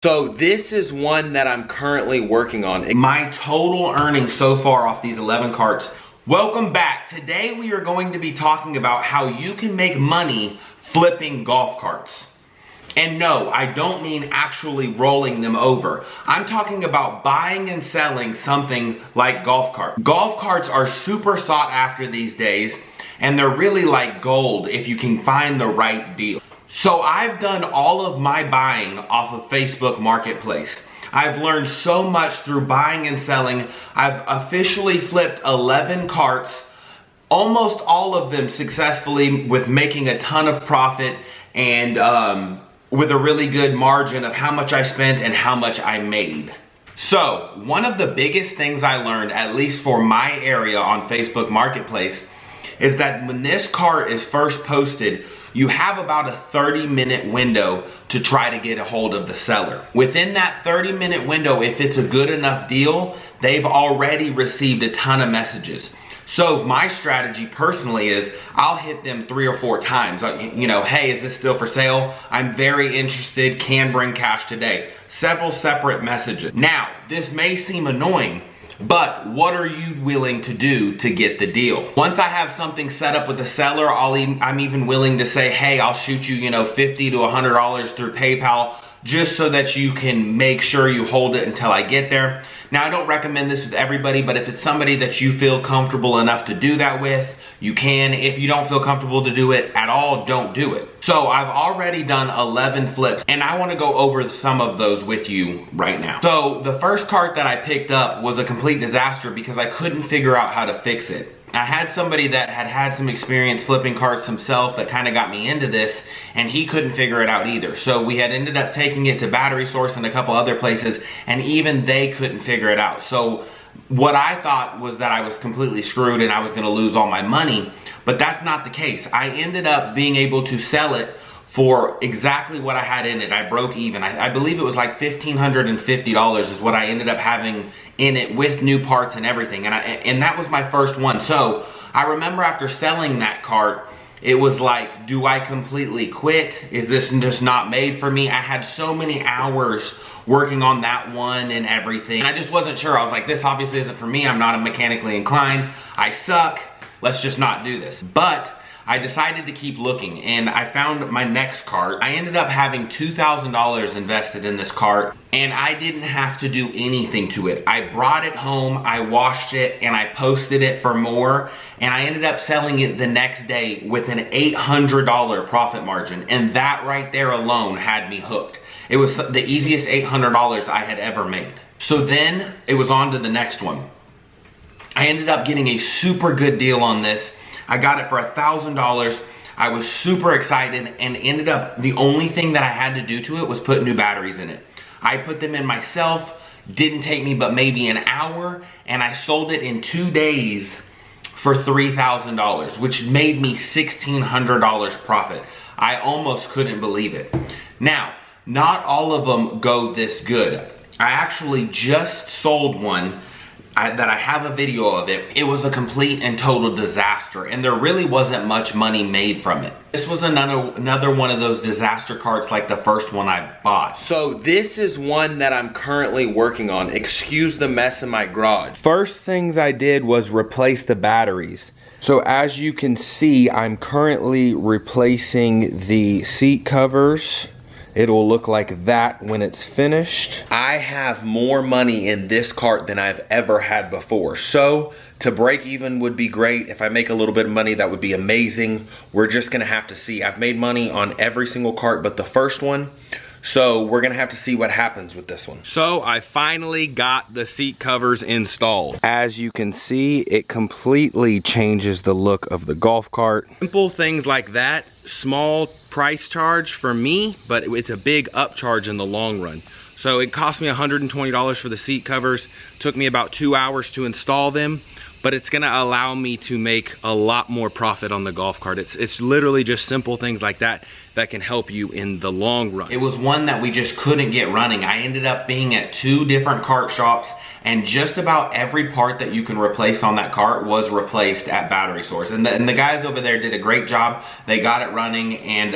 So this is one that I'm currently working on. My total earnings so far off these 11 carts. Welcome back. Today we are going to be talking about how you can make money flipping golf carts. And no, I don't mean actually rolling them over. I'm talking about buying and selling something like golf carts. Golf carts are super sought after these days, and they're really like gold if you can find the right deal. So I've done all of my buying off of Facebook Marketplace. I've learned so much through buying and selling. I've officially flipped 11 carts, almost all of them successfully, with making a ton of profit and with a really good margin of how much I spent and how much I made. So one of the biggest things I learned, at least for my area on Facebook Marketplace, is that when this cart is first posted, you have about a 30-minute window to try to get a hold of the seller. Within that 30-minute window, if it's a good enough deal, they've already received a ton of messages. So my strategy personally is I'll hit them 3 or 4 times. You know, hey, is this still for sale? I'm very interested, can bring cash today. Several separate messages. Now, this may seem annoying, but what are you willing to do to get the deal? Once I have something set up with the seller, I'm even willing to say, hey, I'll shoot you, $50 to $100 through PayPal, just so that you can make sure you hold it until I get there. Now, I don't recommend this with everybody, but if it's somebody that you feel comfortable enough to do that with, you can. If you don't feel comfortable to do it at all, don't do it. So I've already done 11 flips, and I want to go over some of those with you right now. So the first cart that I picked up was a complete disaster because I couldn't figure out how to fix it. I had somebody that had some experience flipping carts himself that kind of got me into this, and he couldn't figure it out either. So we had ended up taking it to Battery Source and a couple other places, and even they couldn't figure it out. So what I thought was that I was completely screwed and I was gonna lose all my money, but that's not the case. I ended up being able to sell it for exactly what I had in it. I broke even. I believe it was like $1,550 is what I ended up having in it with new parts and everything. And that was my first one. So I remember after selling that cart, it was like, do I completely quit? Is this just not made for me? I had so many hours working on that one and everything. And I just wasn't sure. I was like, this obviously isn't for me. I'm not mechanically inclined. I suck. Let's just not do this. But I decided to keep looking, and I found my next cart. I ended up having $2,000 invested in this cart, and I didn't have to do anything to it. I brought it home, I washed it, and I posted it for more, and I ended up selling it the next day with an $800 profit margin, and that right there alone had me hooked. It was the easiest $800 I had ever made. So then it was on to the next one. I ended up getting a super good deal on this. I got it for $1,000. I was super excited and ended up, the only thing that I had to do to it was put new batteries in it. I put them in myself, didn't take me but maybe an hour, and I sold it in 2 days for $3,000, which made me $1,600 profit. I almost couldn't believe it. Now, not all of them go this good. I actually just sold one that I have a video of it. It was a complete and total disaster, and there really wasn't much money made from it. This was another one of those disaster carts like the first one I bought. So this is one that I'm currently working on. Excuse the mess in my garage. First things I did was replace the batteries. So as you can see, I'm currently replacing the seat covers. It'll look like that when it's finished. I have more money in this cart than I've ever had before. So to break even would be great. If I make a little bit of money, that would be amazing. We're just gonna have to see. I've made money on every single cart but the first one. So we're gonna have to see what happens with this one. So I finally got the seat covers installed. As you can see, it completely changes the look of the golf cart. Simple things like that, small price charge for me, but it's a big upcharge in the long run. So it cost me $120 for the seat covers. Took me about 2 hours to install them, but it's gonna allow me to make a lot more profit on the golf cart. It's literally just simple things like that that can help you in the long run. It was one that we just couldn't get running. I ended up being at 2 different cart shops, and just about every part that you can replace on that cart was replaced at Battery Source. And the guys over there did a great job. They got it running, and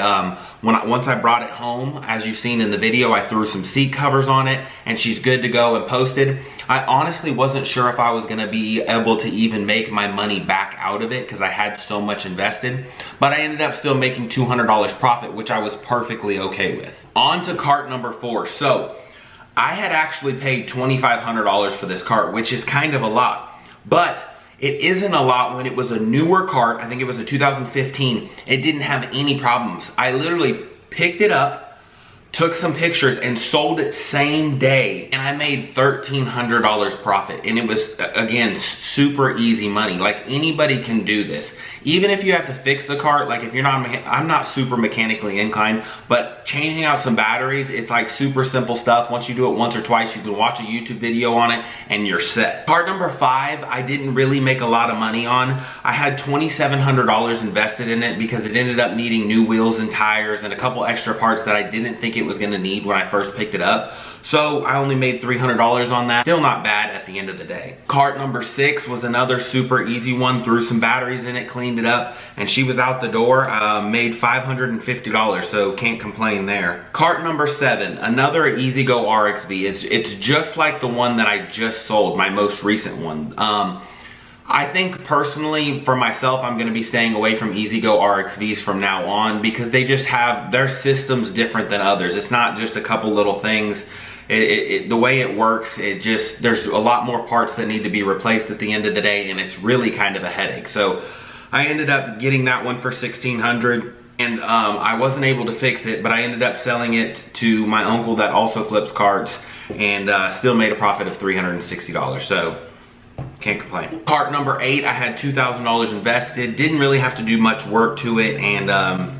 once I brought it home, as you've seen in the video, I threw some seat covers on it, and she's good to go and posted. I honestly wasn't sure if I was gonna be able to even make my money back out of it because I had so much invested, but I ended up still making $200 profit, which I was perfectly okay with. On to cart number 4. So I had actually paid $2,500 for this cart, which is kind of a lot, but it isn't a lot when it was a newer cart. I think it was a 2015. It didn't have any problems. I literally picked it up, took some pictures, and sold it same day, and I made $1,300 profit. And it was, again, super easy money. Like, anybody can do this. Even if you have to fix the cart, like if you're not, I'm not super mechanically inclined, but changing out some batteries, it's like super simple stuff. Once you do it once or twice, you can watch a YouTube video on it and you're set. Cart number 5, I didn't really make a lot of money on. I had $2,700 invested in it because it ended up needing new wheels and tires and a couple extra parts that I didn't think it was gonna need when I first picked it up. So I only made $300 on that. Still not bad at the end of the day. Cart number 6 was another super easy one. Threw some batteries in it, cleaned it up, and she was out the door. Made $550, so can't complain there. Cart number 7, another E-Z-GO RXV. It's just like the one that I just sold, my most recent one. I think personally, for myself, I'm gonna be staying away from E-Z-GO RXVs from now on because they just have, their system's different than others. It's not just a couple little things. The way it works, there's a lot more parts that need to be replaced at the end of the day, and it's really kind of a headache. So I ended up getting that one for $1,600, and I wasn't able to fix it, but I ended up selling it to my uncle that also flips carts, and still made a profit of $360, so can't complain. Cart number 8, I had $2,000 invested, didn't really have to do much work to it, and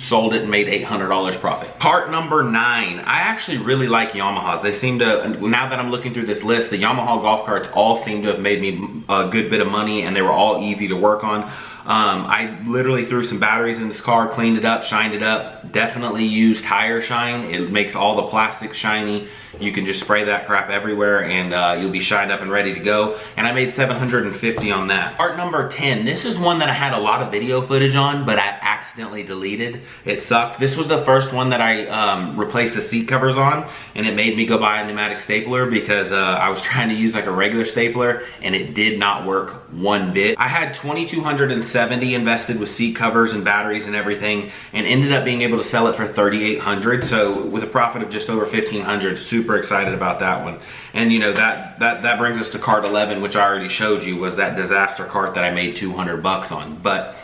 sold it and made $800 profit. Cart number 9, I actually really like Yamahas. They seem to, now that I'm looking through this list, the Yamaha golf carts all seem to have made me a good bit of money, and they were all easy to work on. I literally threw some batteries in this car, cleaned it up, shined it up. Definitely used tire shine. It makes all the plastic shiny. You can just spray that crap everywhere and you'll be shined up and ready to go. And I made $750 on that. Cart number 10. This is one that I had a lot of video footage on, but I accidentally deleted. It sucked. This was the first one that I replaced the seat covers on, and it made me go buy a pneumatic stapler because I was trying to use like a regular stapler and it did not work one bit. I had $2,270 invested with seat covers and batteries and everything, and ended up being able to sell it for $3,800. So with a profit of just over $1,500, super excited about that one. And you know, that brings us to cart 11, which I already showed you was that disaster cart that I made 200 bucks on. But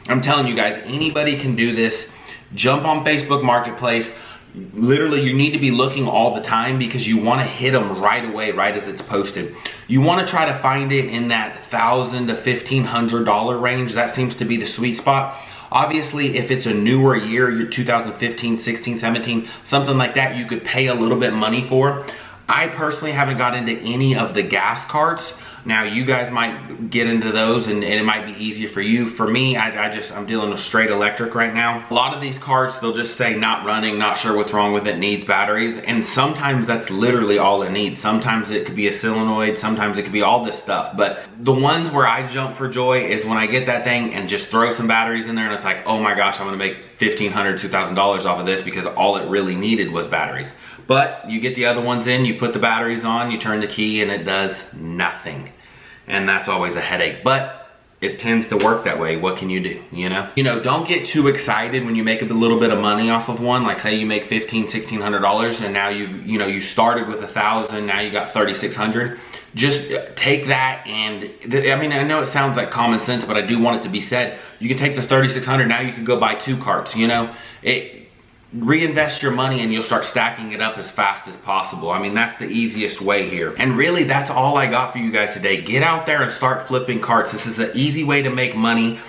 I'm telling you guys, anybody can do this. Jump on Facebook Marketplace. Literally, you need to be looking all the time because you want to hit them right away, right as it's posted. You want to try to find it in that $1,000 to $1,500 range. That seems to be the sweet spot. Obviously, if it's a newer year, you're 2015, 16, 17, something like that, you could pay a little bit money for. I personally haven't got into any of the gas carts. Now, you guys might get into those and it might be easier for you. For me, I'm dealing with straight electric right now. A lot of these carts, they'll just say not running, not sure what's wrong with it, needs batteries. And sometimes that's literally all it needs. Sometimes it could be a solenoid, sometimes it could be all this stuff. But the ones where I jump for joy is when I get that thing and just throw some batteries in there and it's like, oh my gosh, I'm gonna make $1,500, $2,000 off of this because all it really needed was batteries. But you get the other ones in, you put the batteries on, you turn the key and it does nothing. And that's always a headache, but it tends to work that way. What can you do, you know? You know, don't get too excited when you make a little bit of money off of one. Like say you make $1,500, $1,600 and now you started with $1,000, now you got $3,600. Just take that and, I mean, I know it sounds like common sense, but I do want it to be said. You can take the $3,600, now you can go buy 2 carts, you know? Reinvest your money and you'll start stacking it up as fast as possible. I mean, that's the easiest way here. And really, that's all I got for you guys today. Get out there and start flipping carts. This is an easy way to make money.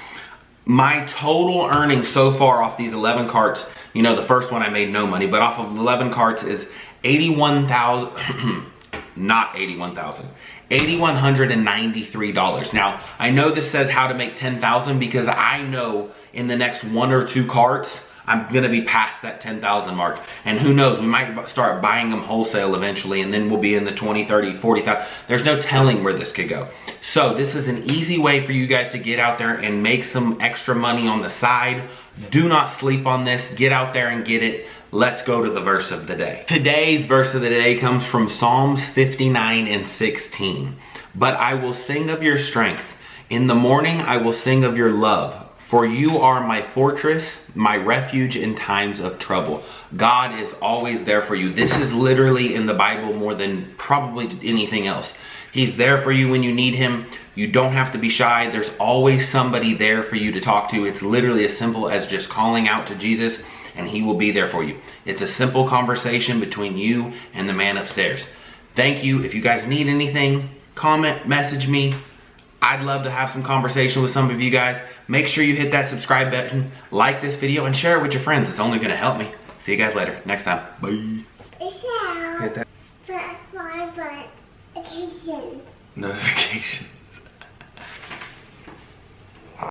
My total earnings so far off these 11 carts, you know, the first one I made no money, but off of 11 carts is $8,193. Now, I know this says how to make 10,000 because I know in the next 1 or 2 carts, I'm gonna be past that 10,000 mark. And who knows, we might start buying them wholesale eventually, and then we'll be in the 20, 30, 40,000. There's no telling where this could go. So this is an easy way for you guys to get out there and make some extra money on the side. Do not sleep on this. Get out there and get it. Let's go to the verse of the day. Today's verse of the day comes from Psalms 59 and 16. But I will sing of your strength. In the morning I will sing of your love. For you are my fortress, my refuge in times of trouble. God is always there for you. This is literally in the Bible more than probably anything else. He's there for you when you need him. You don't have to be shy. There's always somebody there for you to talk to. It's literally as simple as just calling out to Jesus and he will be there for you. It's a simple conversation between you and the man upstairs. Thank you. If you guys need anything, comment, message me. I'd love to have some conversation with some of you guys. Make sure you hit that subscribe button, like this video, and share it with your friends. It's only gonna help me. See you guys later. Next time. Bye. Hit that. Press my button. Notification. Notification.